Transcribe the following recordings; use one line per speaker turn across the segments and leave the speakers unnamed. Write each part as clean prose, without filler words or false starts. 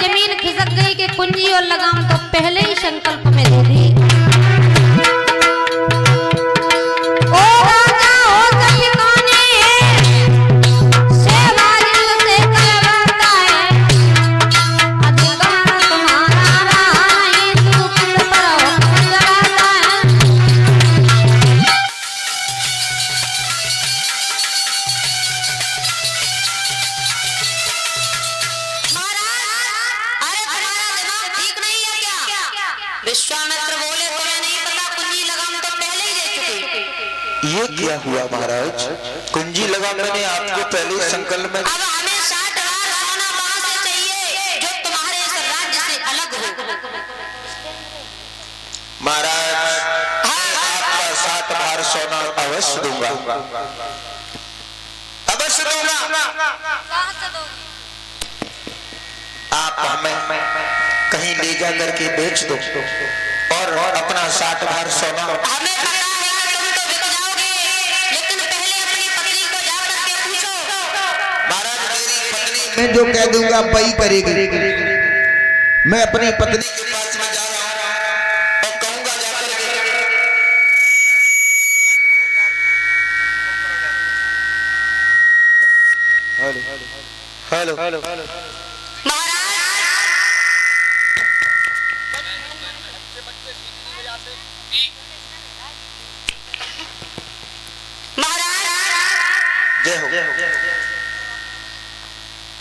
जमीन खिसक गई कि कुंजी और लगाम तो पहले ही संकल्प में दे दी। ओ राजा हो सफिकाने शहबाज से करवाता है अधिकार तुम्हारा रहा नहीं तू किस पर हुक्म चलाता है।
विश्वामित्र बोले तुम्हें नहीं पता कुंजी लगाम तो पहले ही दे चुके।
ये क्या हुआ महाराज? कुंजी लगाम मैंने आपको पहले ही संकल्प में।
अब हमें 60 बार सोना वहां से चाहिए जो तुम्हारे इस राज्य से अलग हो।
महाराज आपका 60 बार सोना अवश्य दूंगा, अवश्य दूंगा। आप हमें कहीं ले जा करके बेच दो और अपना 60 बार सोना।
हमें पता है तुम तो बिक जाओगे, लेकिन पहले अपनी पत्नी को जा करके पूछो।
महाराज मेरी पत्नी मैं जो कह दूंगा वही करेगी। मैं अपनी पत्नी के पास में जा रहा हूं और कहूंगा जाकर हेलो हेलो हेलो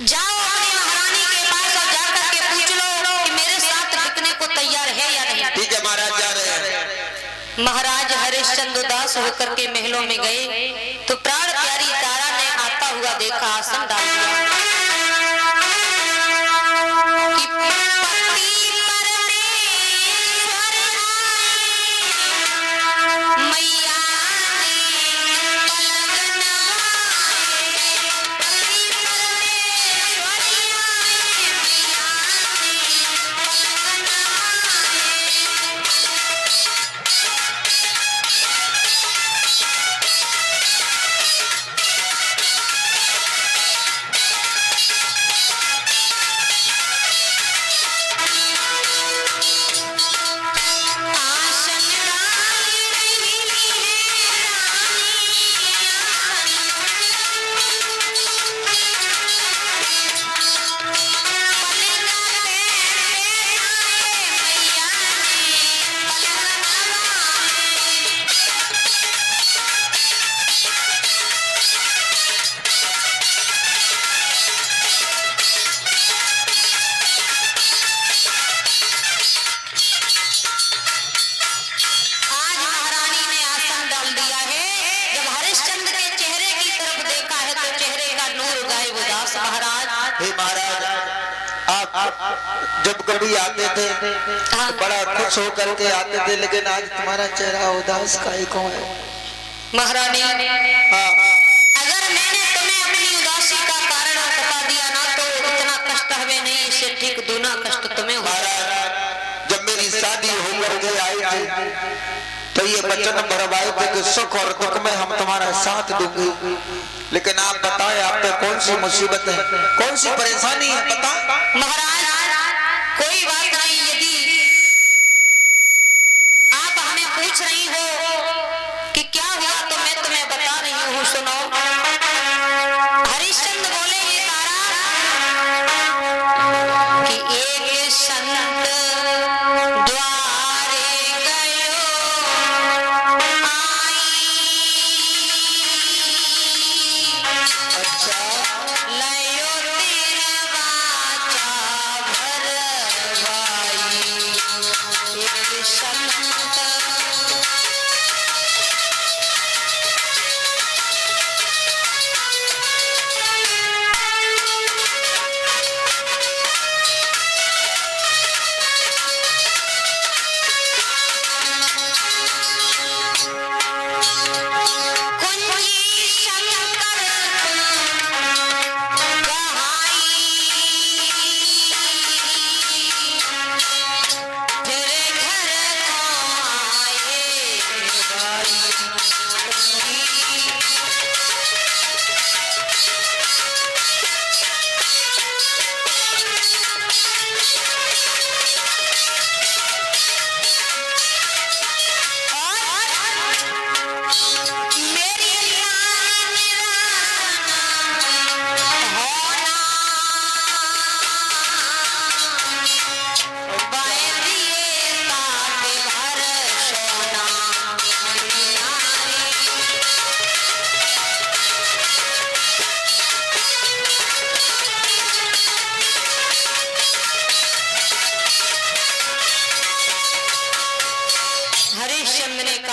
जाओ अपनी महारानी के पास और जाकर के पूछ लो कि मेरे साथ बिकने को तैयार है या नहीं। ठीक है महाराज, जा रहे हैं।
महाराज हरिश्चंद्र उदास होकर के महलों में गए तो प्राण प्यारी तारा ने आता हुआ देखा, आसन डाल दिया।
जब कभी आते थे तो बड़ा खुश होकर के आते थे, लेकिन आज तुम्हारा चेहरा उदास काहे को है?
महारानी अगर मैंने तुम्हें अपनी उदासी का कारण बता दिया ना तो इतना कष्ट हमें नहीं, इससे ठीक दूना कष्ट तुम्हें हो।
जब मेरी शादी होकर के आई थी तो ये वचन भरवाए थे कि सुख और दुख में हम तुम्हारा साथ दूंगी, लेकिन आप बताएं आप पे कौन सी मुसीबत है, कौन सी परेशानी है? बता
महाराज कोई बात नहीं, यदि आप हमें पूछ रही हो कि क्या हुआ तो मैं तुम्हें बता रही हूँ, सुनो। हरिश्चंद्र बोले ये तारा कि एक संत द्वारे गयो आई, अच्छा लयो तेरा वाचा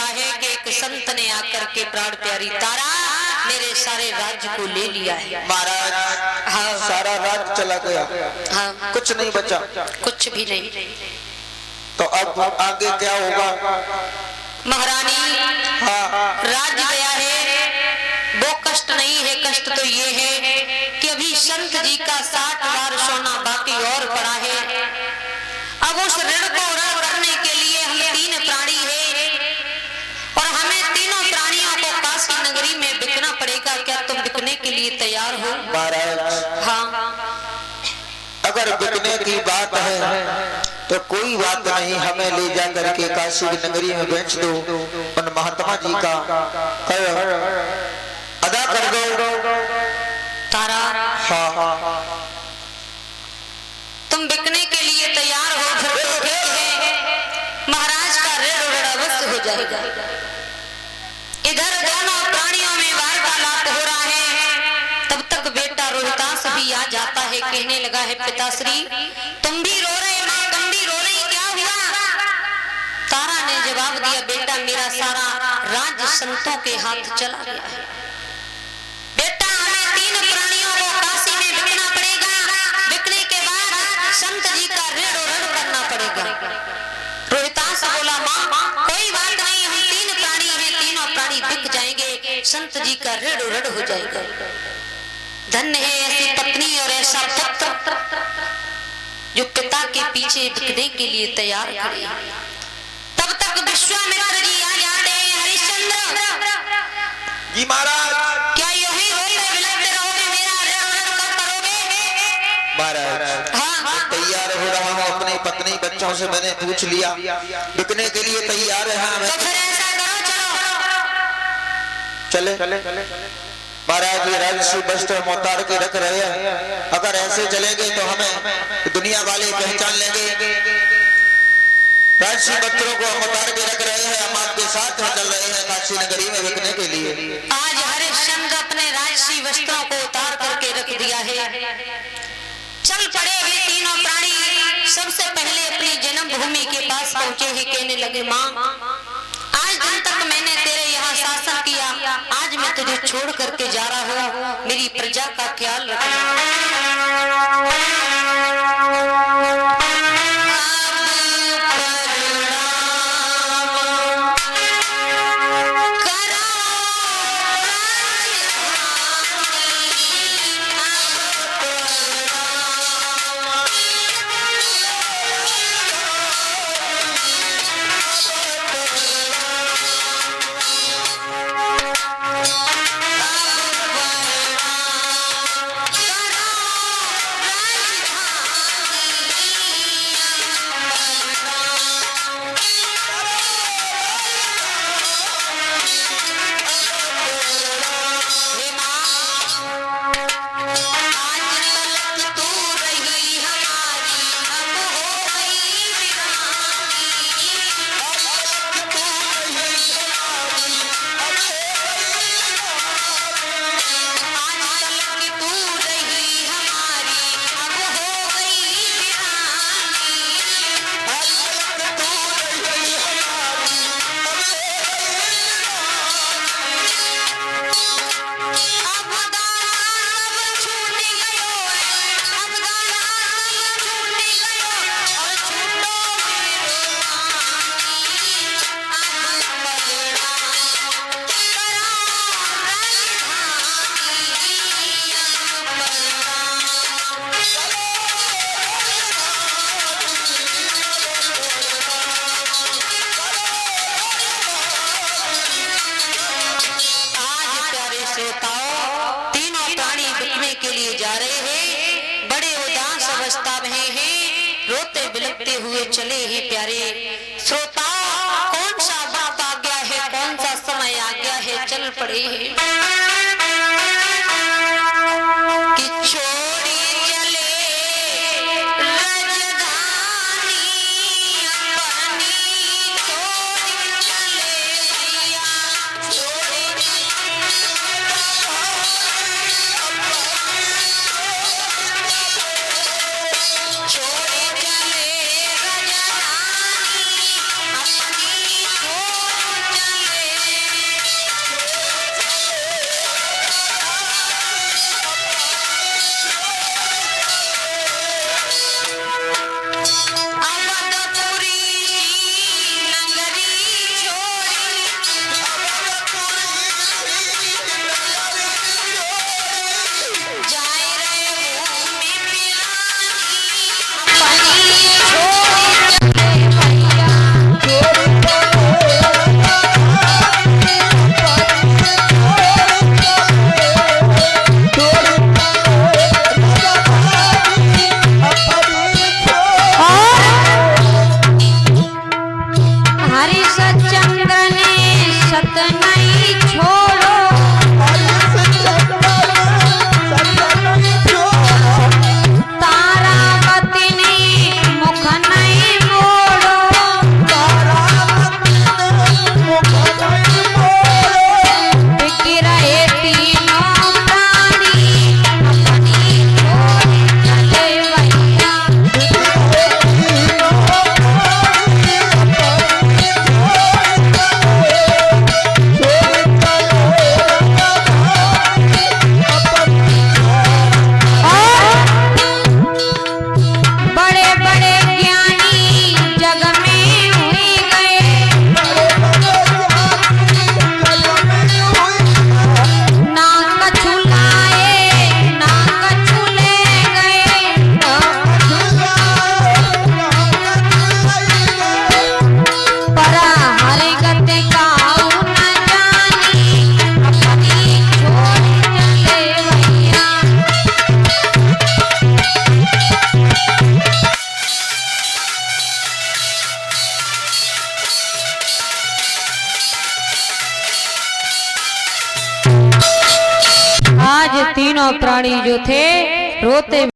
हुआ है कि एक संत ने आकर के प्राण प्यारी तारा मेरे सारे राज्य को ले लिया है।
महाराज
हाँ
सारा राज चला गया,
हाँ
कुछ नहीं बचा,
कुछ भी नहीं।
तो अब आगे क्या होगा?
महारानी
हाँ
राज गया है, वो कष्ट नहीं है, कष्ट तो ये है कि अभी संत जी का 60 बार सोना बाकी और पड़ा है। अब उस ऋण को ऋण करने के लिए हम 3 प्राणी हैं और हमें तीनों प्राणियों को काशी नगरी में बिकना पड़ेगा। क्या तुम बिकने के लिए तैयार हो?
महाराज
हाँ
अगर बिकने की बात है तो कोई बात नहीं, हमें ले जा करके काशी की नगरी में बेच दो, उन महात्मा जी का कर अदा कर दो।
तारा
हाँ
तुम बिकने के लिए तैयार हो फिर तो ठीक है, महाराज का ऋण अवश्य हो जाएगा। इधर दोनों प्राणियों में वार्तालाप हो रहा है, तब तक बेटा रोहितास भी आ जाता है। कहने लगा है पिताश्री तुम भी रो रहे, माँ तुम भी रो रही, क्या हुआ? तारा ने जवाब दिया बेटा मेरा सारा राज्य संतों के हाथ चला गया है। बेटा हमें 3 प्राणियों को काशी में बिकना पड़ेगा, बिकने के बाद संत जी का ऋण करना पड़ेगा। रोहितास बोला माँ कोई बात नहीं, हम 3 प्राणी हैं, तीनों प्राणी बिक जाएंगे, संत जी का ऋण हो जाएगा। धन्य है ऐसी पत्नी और ऐसा पुत्र जो पिता के पीछे बिकने के लिए तैयार खड़े। तब तक विश्वामित्र जी आ जाते हैं। हरिश्चंद्र
जी महाराज
क्या यही रोते बिलखते रहोगे, मेरा ऋण कब करोगे?
महाराज
हाँ
तैयार हो रहा हूँ, अपनी पत्नी बच्चों से मैंने पूछ लिया, बिकने के लिए तैयार है हमें।
तो फिर ऐसा करो
चले महाराज ये राजसी वस्त्र मोतार के रख रहे हैं, अगर ऐसे चलेंगे तो हमें दुनिया वाले पहचान लेंगे। राजसी वस्त्रों को हम उतार के रख रहे हैं, हम आपके साथ में चल रहे हैं काशी नगरी में बिकने के लिए।
आज हरिश्चंद्र अपने राजसी वस्त्रों को उतार करके रख दिया है। चल पड़े हैं तीनों प्राणी, सबसे पहले अपनी जन्मभूमि के पास पहुंचे ही कहने लगे माँ आज दिन तक मैंने तेरे यहाँ शासन किया, आज मैं तुझे छोड़ करके जा रहा हूँ, मेरी प्रजा का ख्याल रखना। हुए चले ही प्यारे श्रोता, कौन सा वक्त आ गया है, कौन सा समय आ गया है, चल पड़े हैं।
प्राणी जो थे रोते